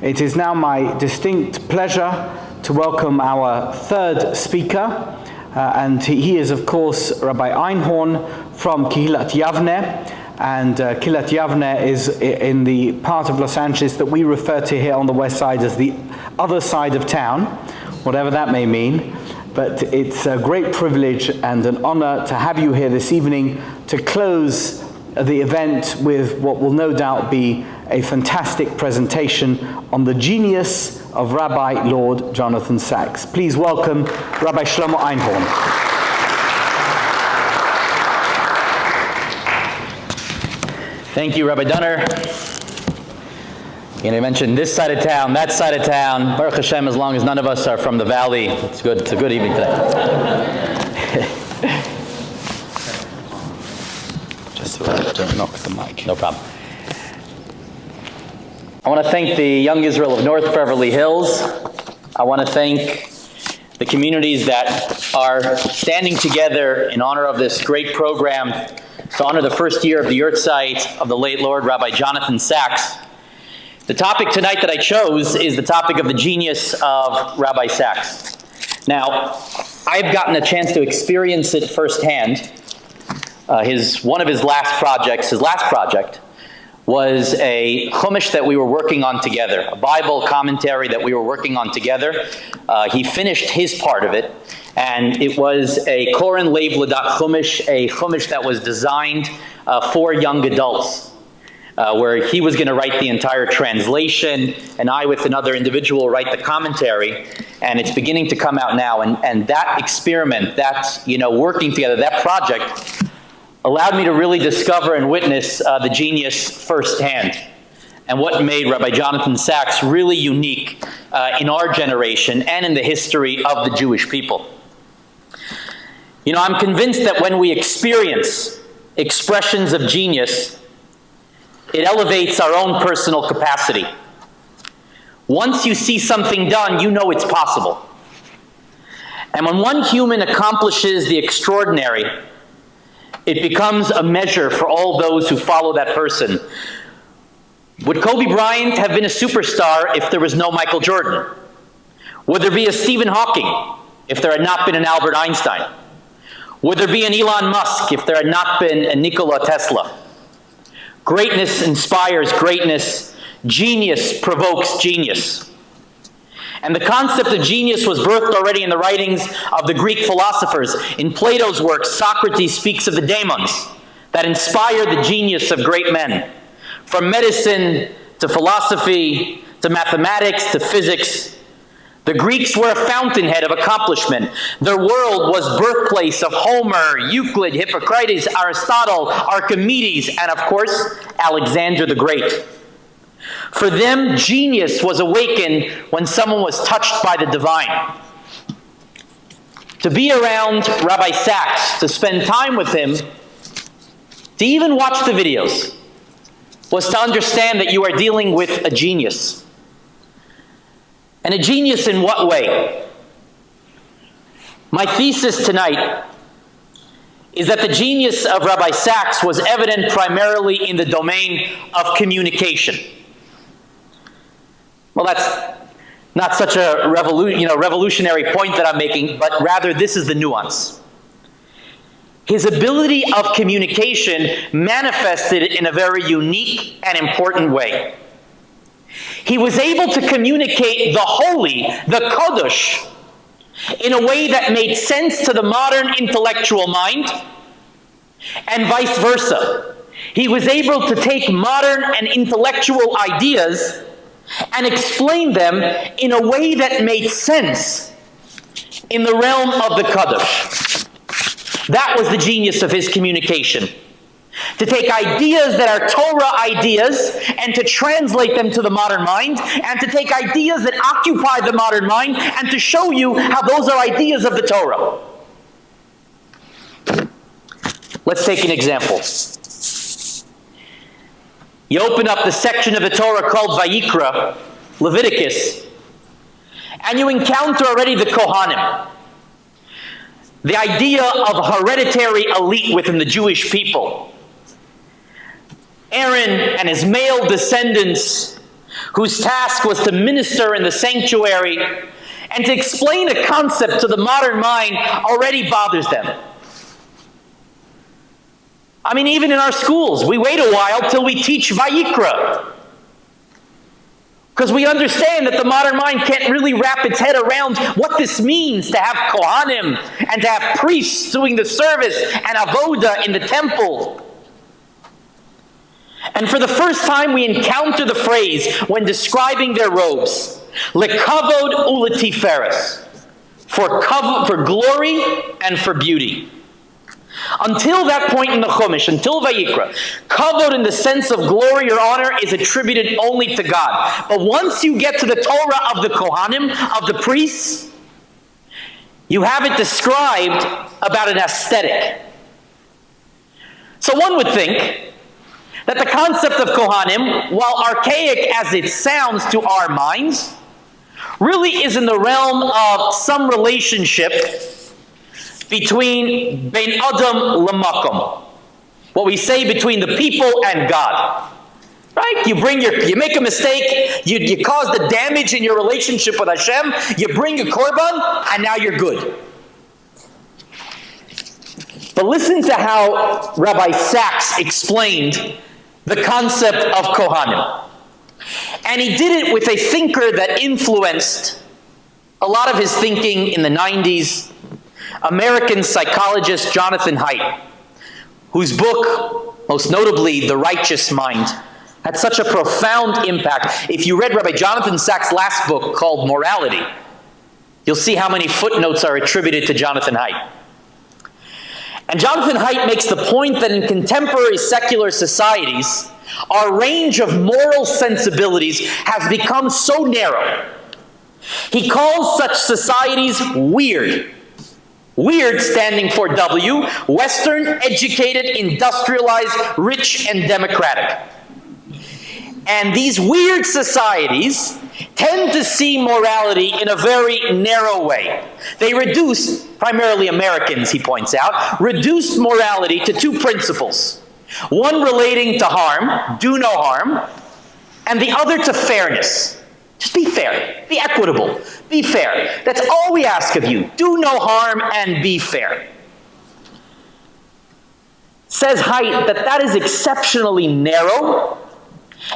It is now my distinct pleasure to welcome our third speaker, and he is, of course, Rabbi Einhorn from Kihilat Yavneh. And Kihilat Yavneh is in the part of Los Angeles that we refer to here on the west side as the other side of town, whatever that may mean. But it's a great privilege and an honor to have you here this evening to close the event with what will no doubt be a fantastic presentation on the genius of Rabbi Lord Jonathan Sachs. Please welcome Rabbi Shlomo Einhorn. Thank you, Rabbi Dunner. You mentioned this side of town, that side of town. Baruch Hashem, as long as none of us are from the valley, it's good. It's a good evening today. Just so I don't knock the mic. No problem. I want to thank the Young Israel of North Beverly Hills. I want to thank the communities that are standing together in honor of this great program to honor the first year of the Yahrzeit of the late Lord Rabbi Jonathan Sachs. The topic tonight that I chose is the topic of the genius of Rabbi Sachs. Now, I've gotten a chance to experience it firsthand. One of his last project was a chumash that we were working on together, a Bible commentary that we were working on together. He finished his part of it, and it was a Koren Lev Ladat chumash, a chumash that was designed for young adults, where he was going to write the entire translation, and I, with another individual, write the commentary, and it's beginning to come out now. And that experiment, that working together, that project, allowed me to really discover and witness the genius firsthand, and what made Rabbi Jonathan Sachs really unique in our generation and in the history of the Jewish people. I'm convinced that when we experience expressions of genius, it elevates our own personal capacity. Once you see something done, you know it's possible. And when one human accomplishes the extraordinary, it becomes a measure for all those who follow that person. Would Kobe Bryant have been a superstar if there was no Michael Jordan? Would there be a Stephen Hawking if there had not been an Albert Einstein? Would there be an Elon Musk if there had not been a Nikola Tesla? Greatness inspires greatness. Genius provokes genius. And the concept of genius was birthed already in the writings of the Greek philosophers. In Plato's work, Socrates speaks of the daemons that inspire the genius of great men. From medicine to philosophy to mathematics to physics, the Greeks were a fountainhead of accomplishment. Their world was birthplace of Homer, Euclid, Hippocrates, Aristotle, Archimedes, and of course, Alexander the Great. For them, genius was awakened when someone was touched by the divine. To be around Rabbi Sachs, to spend time with him, to even watch the videos, was to understand that you are dealing with a genius. And a genius in what way? My thesis tonight is that the genius of Rabbi Sachs was evident primarily in the domain of communication. Well, that's not such a revolutionary point that I'm making, but rather this is the nuance. His ability of communication manifested in a very unique and important way. He was able to communicate the holy, the Kodesh, in a way that made sense to the modern intellectual mind, and vice versa. He was able to take modern and intellectual ideas and explain them in a way that made sense in the realm of the Kodesh. That was the genius of his communication. To take ideas that are Torah ideas and to translate them to the modern mind, and to take ideas that occupy the modern mind and to show you how those are ideas of the Torah. Let's take an example. You open up the section of the Torah called Vayikra, Leviticus, and you encounter already the Kohanim. The idea of hereditary elite within the Jewish people. Aaron and his male descendants whose task was to minister in the sanctuary and to explain a concept to the modern mind already bothers them. I mean, even in our schools, we wait a while till we teach Vayikra, because we understand that the modern mind can't really wrap its head around what this means to have Kohanim and to have priests doing the service and avoda in the temple. And for the first time, we encounter the phrase when describing their robes, lekavod uletiferes, for glory and for beauty. Until that point in the Chumash, until Vayikra, kavod in the sense of glory or honor is attributed only to God. But once you get to the Torah of the Kohanim, of the priests, you have it described about an aesthetic. So one would think that the concept of Kohanim, while archaic as it sounds to our minds, really is in the realm of some relationship between Bein Adam Lamakom, what we say between the people and God. Right? You make a mistake, you cause the damage in your relationship with Hashem, you bring a korban, and now you're good. But listen to how Rabbi Sachs explained the concept of Kohanim. And he did it with a thinker that influenced a lot of his thinking in the 90s, American psychologist Jonathan Haidt, whose book, most notably The Righteous Mind, had such a profound impact. If you read Rabbi Jonathan Sachs' last book called Morality, you'll see how many footnotes are attributed to Jonathan Haidt. And Jonathan Haidt makes the point that in contemporary secular societies, our range of moral sensibilities has become so narrow. He calls such societies weird. Weird standing for W, Western, educated, industrialized, rich, and democratic. And these weird societies tend to see morality in a very narrow way. They reduce, primarily Americans, he points out, reduced morality to two principles. One relating to harm, do no harm, and the other to fairness. Just be fair, be equitable, be fair. That's all we ask of you. Do no harm and be fair. Says Haidt that is exceptionally narrow,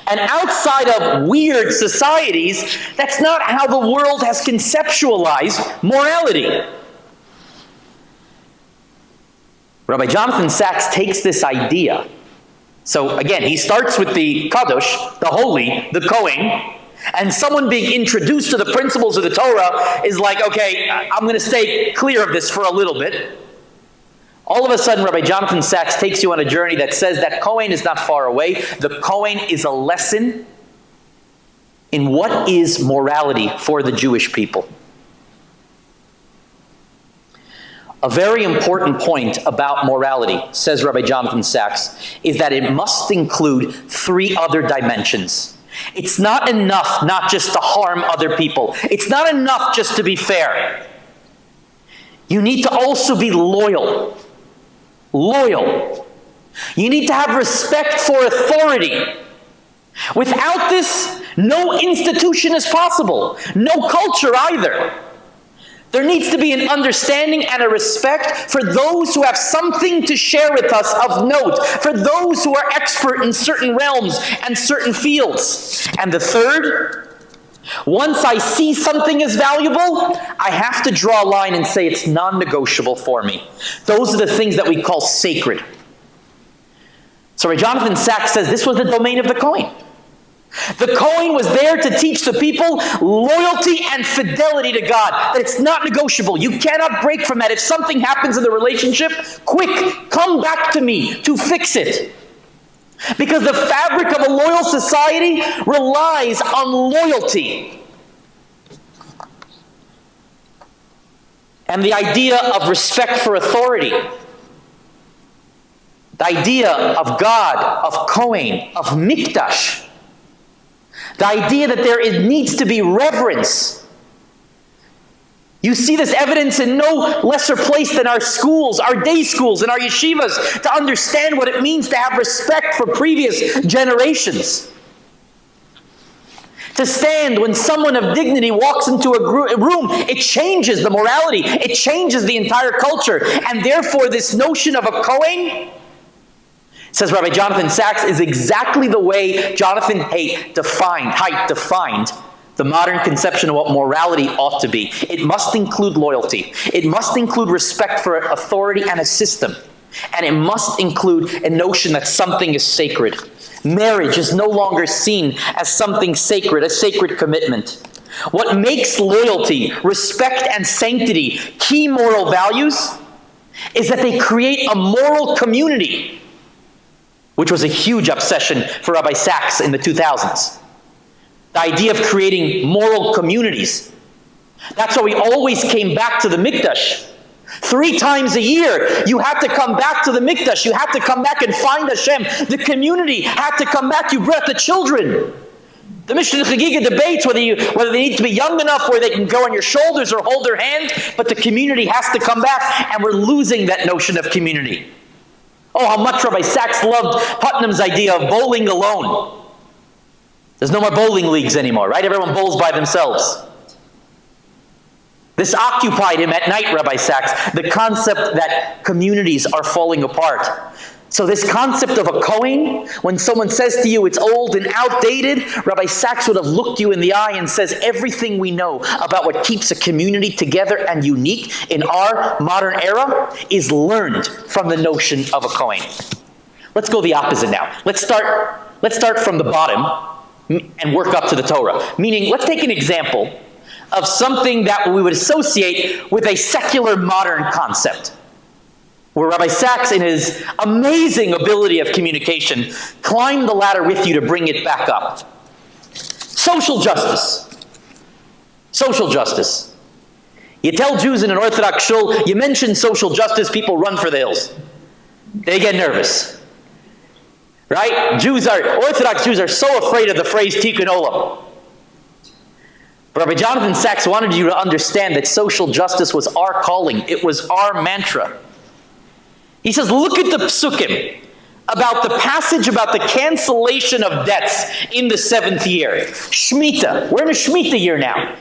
and outside of weird societies, that's not how the world has conceptualized morality. Rabbi Jonathan Sachs takes this idea. So again, he starts with the Kadosh, the holy, the Kohen, and someone being introduced to the principles of the Torah is like, okay, I'm going to stay clear of this for a little bit. All of a sudden, Rabbi Jonathan Sachs takes you on a journey that says that Kohen is not far away. The Kohen is a lesson in what is morality for the Jewish people. A very important point about morality, says Rabbi Jonathan Sachs, is that it must include three other dimensions. It's not enough not just to harm other people. It's not enough just to be fair. You need to also be loyal. Loyal. You need to have respect for authority. Without this, no institution is possible. No culture either. There needs to be an understanding and a respect for those who have something to share with us of note, for those who are expert in certain realms and certain fields. And the third, once I see something as valuable, I have to draw a line and say it's non-negotiable for me. Those are the things that we call sacred. So Jonathan Sachs says this was the domain of the Kohen. The Kohen was there to teach the people loyalty and fidelity to God, that it's not negotiable. You cannot break from that. If something happens in the relationship, quick, come back to me to fix it. Because the fabric of a loyal society relies on loyalty. And the idea of respect for authority. The idea of God, of Kohen, of Mikdash. The idea that there needs to be reverence. You see this evidence in no lesser place than our schools, our day schools, and our yeshivas, to understand what it means to have respect for previous generations. To stand when someone of dignity walks into a room, it changes the morality. It changes the entire culture. And therefore, this notion of a Kohen, says Rabbi Jonathan Sachs, is exactly the way Jonathan Haidt defined the modern conception of what morality ought to be. It must include loyalty. It must include respect for authority and a system. And it must include a notion that something is sacred. Marriage is no longer seen as something sacred, a sacred commitment. What makes loyalty, respect, and sanctity key moral values is that they create a moral community, which was a huge obsession for Rabbi Sachs in the 2000s. The idea of creating moral communities. That's why we always came back to the Mikdash. 3 times a year, you had to come back to the Mikdash. You had to come back and find Hashem. The community had to come back. You brought the children. The Mishnah Chagiga debates whether they need to be young enough where they can go on your shoulders or hold their hand, but the community has to come back, and we're losing that notion of community. Oh, how much Rabbi Sachs loved Putnam's idea of bowling alone. There's no more bowling leagues anymore, right? Everyone bowls by themselves. This occupied him at night, Rabbi Sachs, the concept that communities are falling apart. So this concept of a Kohen, when someone says to you it's old and outdated, Rabbi Sachs would have looked you in the eye and says everything we know about what keeps a community together and unique in our modern era is learned from the notion of a Kohen. Let's go the opposite now. Let's start from the bottom and work up to the Torah. Meaning, let's take an example of something that we would associate with a secular modern concept, where Rabbi Sachs, in his amazing ability of communication, climbed the ladder with you to bring it back up. Social justice. Social justice. You tell Jews in an Orthodox shul, you mention social justice, people run for the hills. They get nervous. Right? Orthodox Jews are so afraid of the phrase tikkun olam. But Rabbi Jonathan Sachs wanted you to understand that social justice was our calling. It was our mantra. He says, look at the psukim about the passage about the cancellation of debts in the 7th year. Shemitah. We're in a Shemitah year now.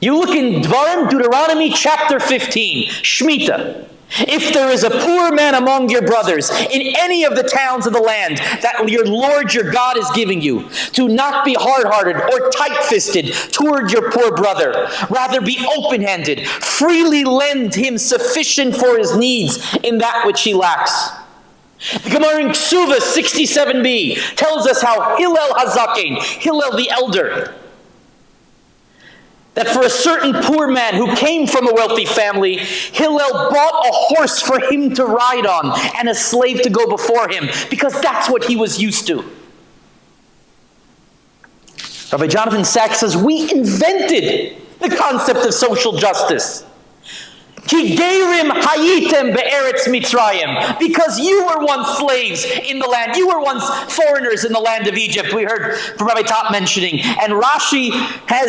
You look in Dvarim, Deuteronomy chapter 15. Shemitah. If there is a poor man among your brothers in any of the towns of the land that your Lord your God is giving you, do not be hard-hearted or tight-fisted toward your poor brother. Rather be open-handed. Freely lend him sufficient for his needs in that which he lacks. The Gemara in Ksuva 67b tells us how Hillel Hazaken, Hillel the elder, that for a certain poor man who came from a wealthy family, Hillel bought a horse for him to ride on and a slave to go before him, because that's what he was used to. Rabbi Jonathan Sachs says, we invented the concept of social justice. Ki gerim hayitem be'eretz Mitzrayim. Because you were once slaves in the land. You were once foreigners in the land of Egypt. We heard from Rabbi Top mentioning. And Rashi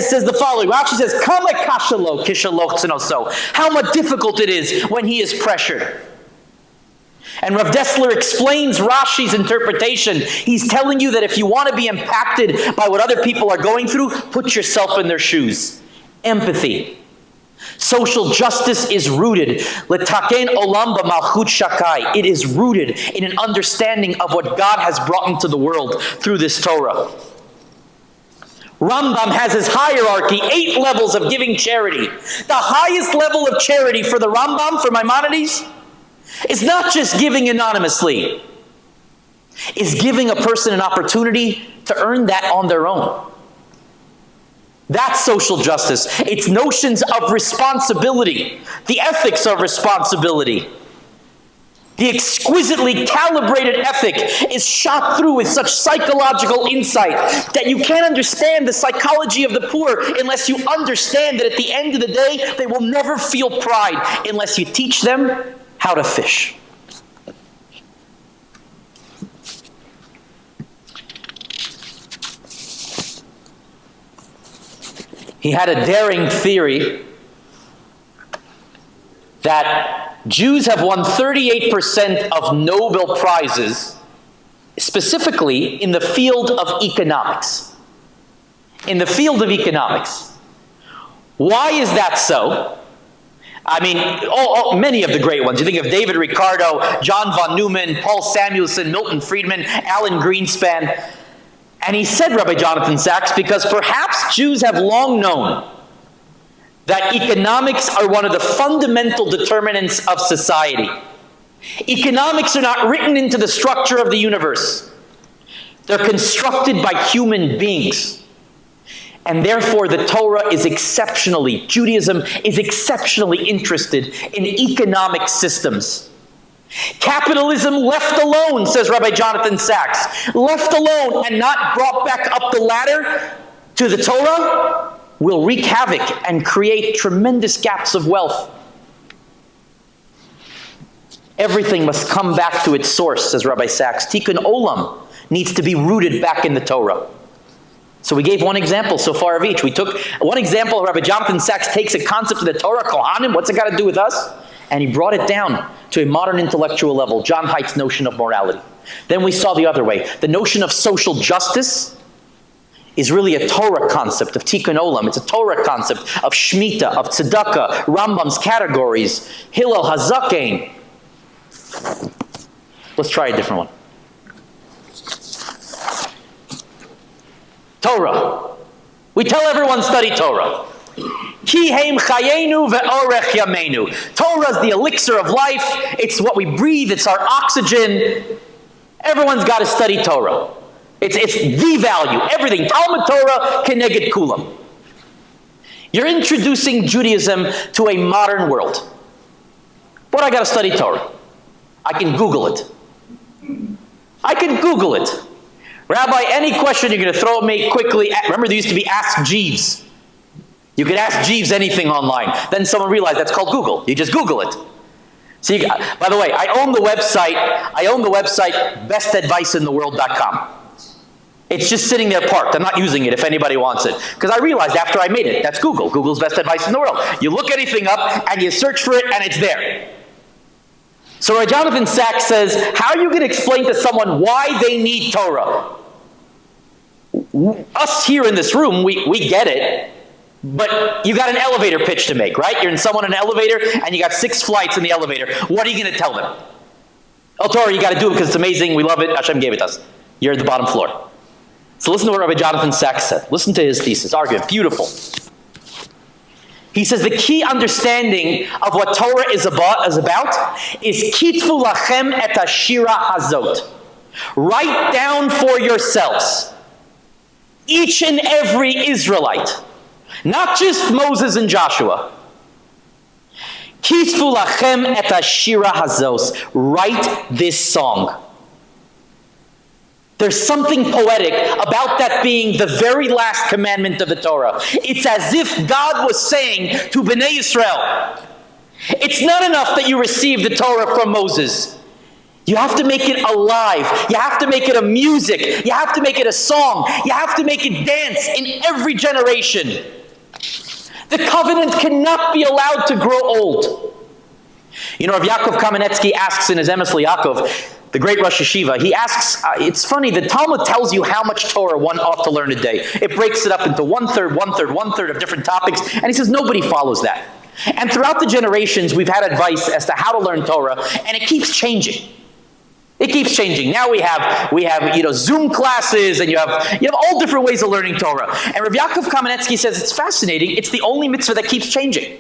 says the following. Rashi says, Kama kashalo kishaloch tzenoso. How much difficult it is when he is pressured. And Rav Dessler explains Rashi's interpretation. He's telling you that if you want to be impacted by what other people are going through, put yourself in their shoes. Empathy. Social justice is rooted. Letaken olam b'malchut shakai. It is rooted in an understanding of what God has brought into the world through this Torah. Rambam has his hierarchy, 8 levels of giving charity. The highest level of charity for the Rambam, for Maimonides, is not just giving anonymously. Is giving a person an opportunity to earn that on their own. That's social justice. It's notions of responsibility, the ethics of responsibility. The exquisitely calibrated ethic is shot through with such psychological insight that you can't understand the psychology of the poor unless you understand that at the end of the day, they will never feel pride unless you teach them how to fish. He had a daring theory that Jews have won 38% of Nobel Prizes, specifically in the field of economics. in the field of economics. Why is that so? I mean, many of the great ones. You think of David Ricardo, John von Neumann, Paul Samuelson, Milton Friedman, Alan Greenspan. And he said, Rabbi Jonathan Sachs, because perhaps Jews have long known that economics are one of the fundamental determinants of society. Economics are not written into the structure of the universe. They're constructed by human beings. And therefore, the Torah is Judaism is exceptionally interested in economic systems. Capitalism left alone, says Rabbi Jonathan Sachs, left alone and not brought back up the ladder to the Torah, will wreak havoc and create tremendous gaps of wealth. Everything must come back to its source, says Rabbi Sachs. Tikkun Olam needs to be rooted back in the Torah. So we gave one example so far of each. We took one example. Rabbi Jonathan Sachs takes a concept of the Torah, Kohanim, what's it got to do with us? And he brought it down to a modern intellectual level, John Haidt's notion of morality. Then we saw the other way. The notion of social justice is really a Torah concept of Tikkun Olam. It's a Torah concept of Shemitah, of Tzedakah, Rambam's categories, Hillel HaZaken. Let's try a different one. Torah. We tell everyone study Torah. Ki heim chayenu ve'orech yameinu. Torah is the elixir of life. It's what we breathe. It's our oxygen. Everyone's got to study Torah. It's the value. Everything. Talmud Torah keneged kulam. You're introducing Judaism to a modern world. But I got to study Torah. I can Google it. Rabbi, any question you're going to throw at me quickly. Remember, there used to be Ask Jeeves. You could ask Jeeves anything online. Then someone realized that's called Google. You just Google it. So by the way, I own the website bestadviceintheworld.com. It's just sitting there parked. I'm not using it if anybody wants it. Because I realized after I made it, that's Google. Google's best advice in the world. You look anything up and you search for it and it's there. So Rabbi Jonathan Sachs says, how are you going to explain to someone why they need Torah? Us here in this room, we get it. But you got an elevator pitch to make, right? You're in an elevator and you got 6 flights in the elevator. What are you going to tell them? Oh, Torah, you got to do it because it's amazing. We love it. Hashem gave it to us. You're at the bottom floor. So listen to what Rabbi Jonathan Sachs said. Listen to his thesis, argument. Beautiful. He says the key understanding of what Torah is about is kitvu lachem et hashira hazot. Write down for yourselves, each and every Israelite, not just Moses and Joshua. Kitvu lachem et hashira hazos. Write this song. There's something poetic about that being the very last commandment of the Torah. It's as if God was saying to Bnei Yisrael, it's not enough that you receive the Torah from Moses. You have to make it alive. You have to make it a music. You have to make it a song. You have to make it dance in every generation. The covenant cannot be allowed to grow old. You know, Rav Yaakov Kamenetsky asks in his Emes Yaakov, the great Rosh Yeshiva, he asks, it's funny, the Talmud tells you how much Torah one ought to learn a day. It breaks it up into one-third of different topics, and he says nobody follows that. And throughout the generations, we've had advice as to how to learn Torah, and it keeps changing. It keeps changing. Now we have Zoom classes, and you have all different ways of learning Torah. And Rav Yaakov Kamenetsky says it's fascinating. It's the only mitzvah that keeps changing.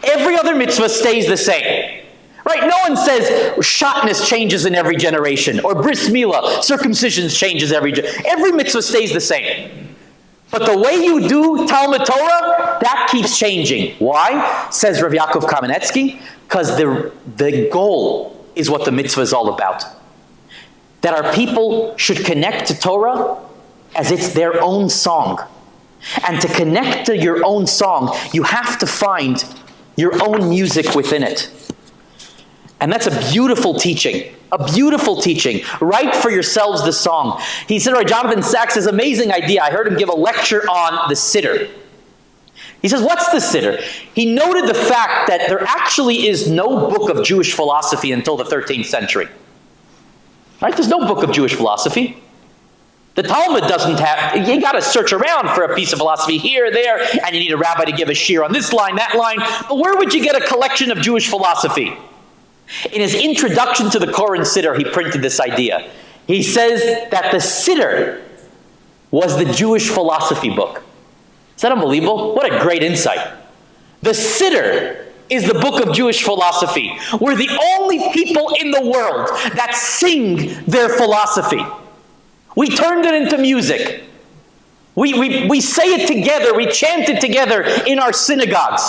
Every other mitzvah stays the same. Right? No one says shatnez changes in every generation, or bris milah, circumcision changes every mitzvah stays the same. But the way you do Talmud Torah, that keeps changing. Why? Says Rav Yaakov Kamenetsky, because the goal is what the mitzvah is all about. That our people should connect to Torah as it's their own song. And to connect to your own song, you have to find your own music within it. And that's a beautiful teaching. A beautiful teaching. Write for yourselves the song. He said, Jonathan Sachs' has an amazing idea. I heard him give a lecture on the Siddur. He says, what's the Siddur? He noted the fact that there actually is no book of Jewish philosophy until the 13th century. Right? There's no book of Jewish philosophy. The Talmud doesn't have, you got to search around for a piece of philosophy here, there, and you need a rabbi to give a shir on this line, that line. But where would you get a collection of Jewish philosophy? In his introduction to the Koran Siddur, he printed this idea. He says that the Siddur was the Jewish philosophy book. Is that unbelievable? What a great insight. The Siddur is the book of Jewish philosophy. We're the only people in the world that sing their philosophy. We turned it into music. We say it together. We chant it together in our synagogues.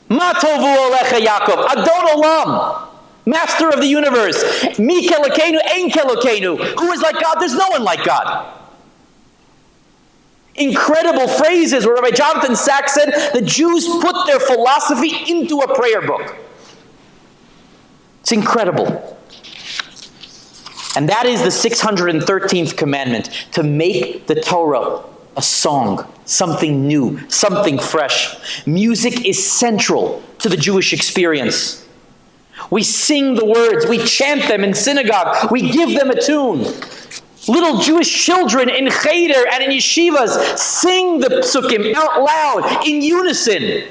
Ma tovu olecha Yaakov, Adon Olam, Master of the universe. Mi kelokenu, ein kelokenu. Who is like God? There's no one like God. Incredible phrases where Rabbi Jonathan Sachs said the Jews put their philosophy into a prayer book. It's incredible. And that is the 613th commandment, to make the Torah a song, something new, something fresh. Music is central to the Jewish experience. We sing the words, we chant them in synagogue, we give them a tune. Little Jewish children in cheder and in yeshivas sing the psukim out loud, in unison.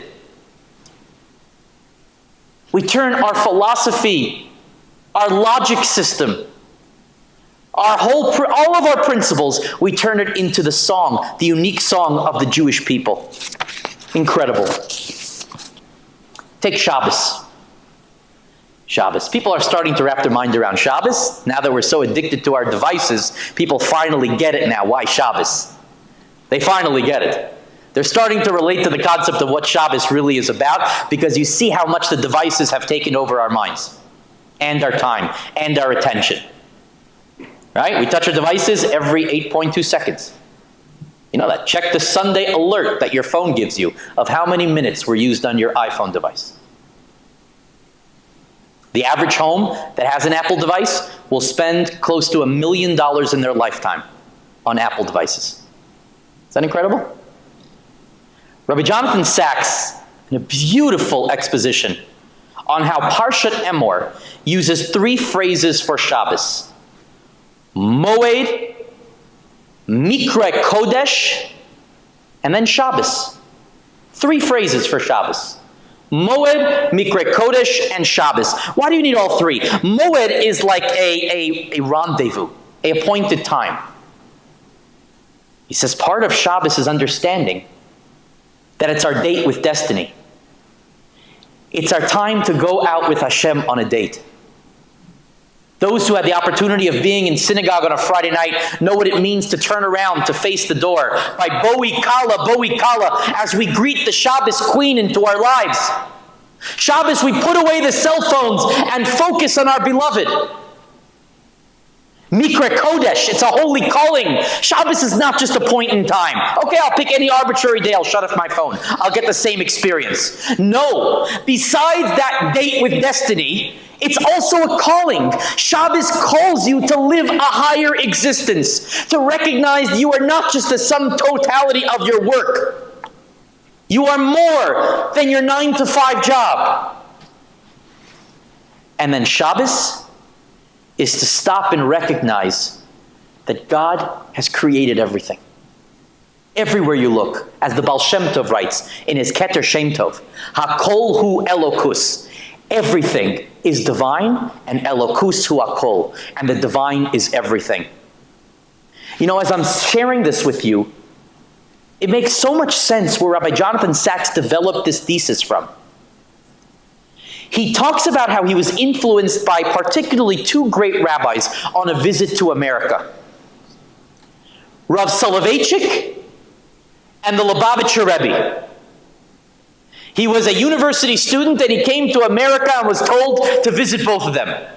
We turn our philosophy, our logic system, all of our principles, we turn it into the song, the unique song of the Jewish people. Incredible. Take Shabbos. Shabbos. People are starting to wrap their mind around Shabbos. Now that we're so addicted to our devices, people finally get it now. Why Shabbos? They finally get it. They're starting to relate to the concept of what Shabbos really is about, because you see how much the devices have taken over our minds and our time and our attention. Right? We touch our devices every 8.2 seconds. You know that. Check the Sunday alert that your phone gives you of how many minutes were used on your iPhone device. The average home that has an Apple device will spend close to $1 million in their lifetime on Apple devices. Is that incredible? Rabbi Jonathan Sachs, in a beautiful exposition on how Parshat Emor uses 3 phrases for Shabbos. Moed, Mikra Kodesh, and then Shabbos. 3 phrases for Shabbos. Moed, Mikra Kodesh, and Shabbos. Why do you need all 3? Moed is like a rendezvous, a appointed time. He says part of Shabbos is understanding that it's our date with destiny. It's our time to go out with Hashem on a date. Those who had the opportunity of being in synagogue on a Friday night know what it means to turn around, to face the door. By Boi Kala, as we greet the Shabbos queen into our lives. Shabbos, we put away the cell phones and focus on our beloved. Mikra Kodesh, it's a holy calling. Shabbos is not just a point in time. Okay, I'll pick any arbitrary day, I'll shut off my phone. I'll get the same experience. No, besides that date with destiny, it's also a calling. Shabbos calls you to live a higher existence, to recognize you are not just the sum totality of your work. You are more than your 9-to-5 job. And then Shabbos is to stop and recognize that God has created everything. Everywhere you look, as the Baal Shem Tov writes in his Keter Shem Tov, Hakol hu Elokus. Everything is divine, and Elokus hu Hakol, and the divine is everything. You know, as I'm sharing this with you, it makes so much sense where Rabbi Jonathan Sachs developed this thesis from. He talks about how he was influenced by particularly 2 great rabbis on a visit to America. Rav Soloveitchik and the Lubavitcher Rebbe. He was a university student and he came to America and was told to visit both of them.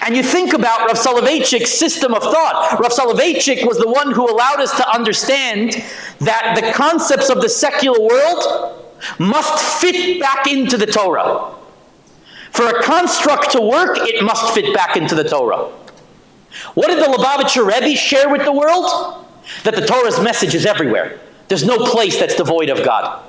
And you think about Rav Soloveitchik's system of thought. Rav Soloveitchik was the one who allowed us to understand that the concepts of the secular world must fit back into the Torah. For a construct to work, it must fit back into the Torah. What did the Lubavitcher Rebbe share with the world? That the Torah's message is everywhere. There's no place that's devoid of God.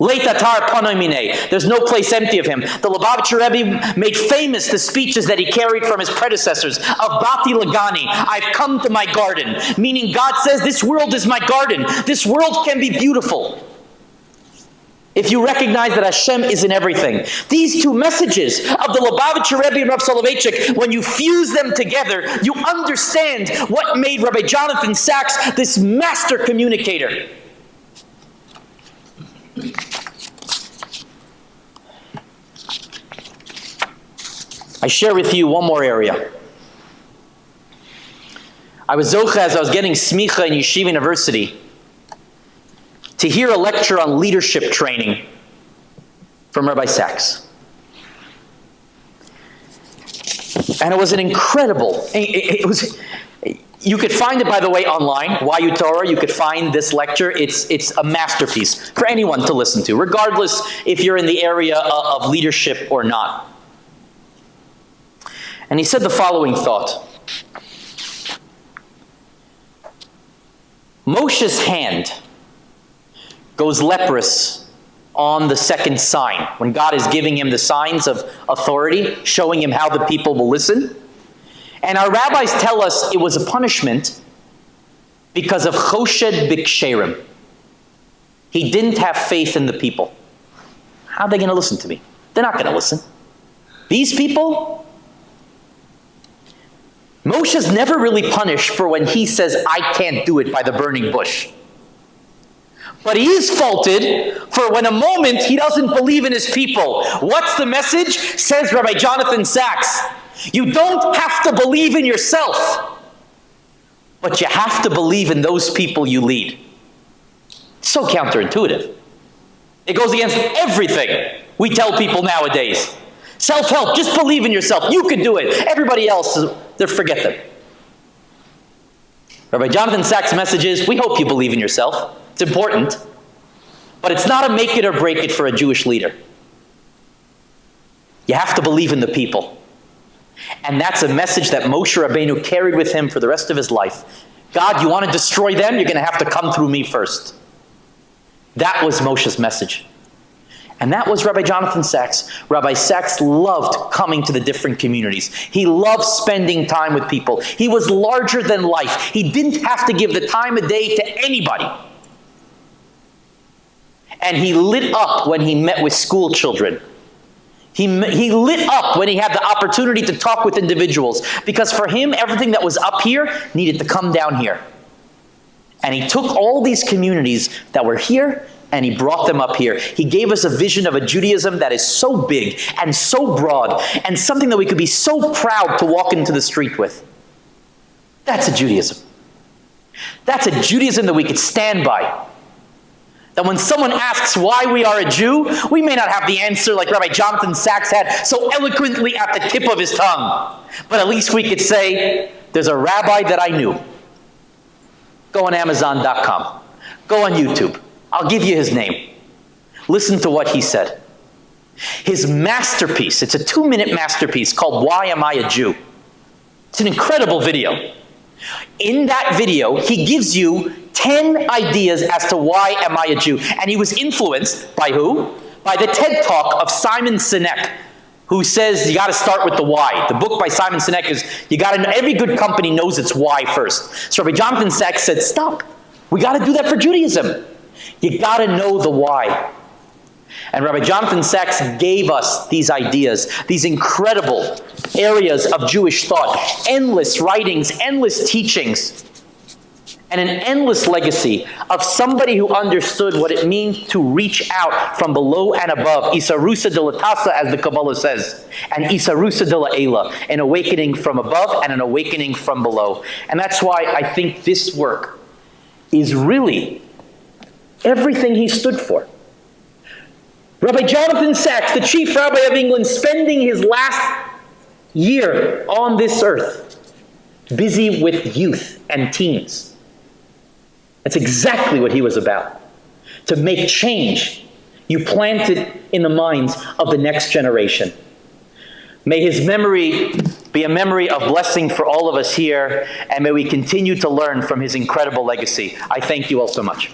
Leitatar panoimine. There's no place empty of him. The Lubavitcher Rebbe made famous the speeches that he carried from his predecessors of Bati Lagani. I've come to my garden. Meaning God says, this world is my garden. This world can be beautiful if you recognize that Hashem is in everything. These two messages of the Lubavitcher Rebbe and Rav Soloveitchik, when you fuse them together, you understand what made Rabbi Jonathan Sachs this master communicator. I share with you one more area. I was zocha as I was getting smicha in Yeshiva University to hear a lecture on leadership training from Rabbi Sachs. And it was an incredible, you could find it, by the way, online, YU Torah. You could find this lecture. It's a masterpiece for anyone to listen to, regardless if you're in the area of leadership or not. And he said the following thought. Moshe's hand goes leprous on the second sign, when God is giving him the signs of authority, showing him how the people will listen. And our rabbis tell us it was a punishment because of choshed biksherim. He didn't have faith in the people. How are they going to listen to me? They're not going to listen. These people, Moshe's never really punished for when he says, I can't do it by the burning bush. But he is faulted for when a moment he doesn't believe in his people. What's the message? Says Rabbi Jonathan Sachs. You don't have to believe in yourself, but you have to believe in those people you lead. It's so counterintuitive. It goes against everything we tell people nowadays. Self-help, just believe in yourself. You can do it. Everybody else, forget them. Rabbi Jonathan Sachs' message is, we hope you believe in yourself. It's important. But it's not a make it or break it for a Jewish leader. You have to believe in the people. And that's a message that Moshe Rabbeinu carried with him for the rest of his life. God, you want to destroy them? You're going to have to come through me first. That was Moshe's message. And that was Rabbi Jonathan Sachs. Rabbi Sachs loved coming to the different communities. He loved spending time with people. He was larger than life. He didn't have to give the time of day to anybody. And he lit up when he met with school children. He lit up when he had the opportunity to talk with individuals. Because for him, everything that was up here needed to come down here. And he took all these communities that were here and he brought them up here. He gave us a vision of a Judaism that is so big and so broad and something that we could be so proud to walk into the street with. That's a Judaism. That's a Judaism that we could stand by. That when someone asks why we are a Jew, we may not have the answer like Rabbi Jonathan Sachs had so eloquently at the tip of his tongue. But at least we could say, there's a rabbi that I knew. Go on Amazon.com. Go on YouTube. I'll give you his name. Listen to what he said. His masterpiece, it's a 2-minute masterpiece called Why Am I a Jew? It's an incredible video. In that video, he gives you 10 ideas as to why am I a Jew. And he was influenced by who? By the TED Talk of Simon Sinek, who says you got to start with the why. The book by Simon Sinek is, every good company knows its why first. So Rabbi Jonathan Sachs said, stop. We got to do that for Judaism. You got to know the why. And Rabbi Jonathan Sachs gave us these ideas, these incredible areas of Jewish thought, endless writings, endless teachings, and an endless legacy of somebody who understood what it means to reach out from below and above. Isarusa de la Tasa, as the Kabbalah says, and Isarusa de la Ela, an awakening from above and an awakening from below. And that's why I think this work is really everything he stood for. Rabbi Jonathan Sachs, the chief rabbi of England, spending his last year on this earth, busy with youth and teens. That's exactly what he was about. To make change you plant it in the minds of the next generation. May his memory be a memory of blessing for all of us here, and may we continue to learn from his incredible legacy. I thank you all so much.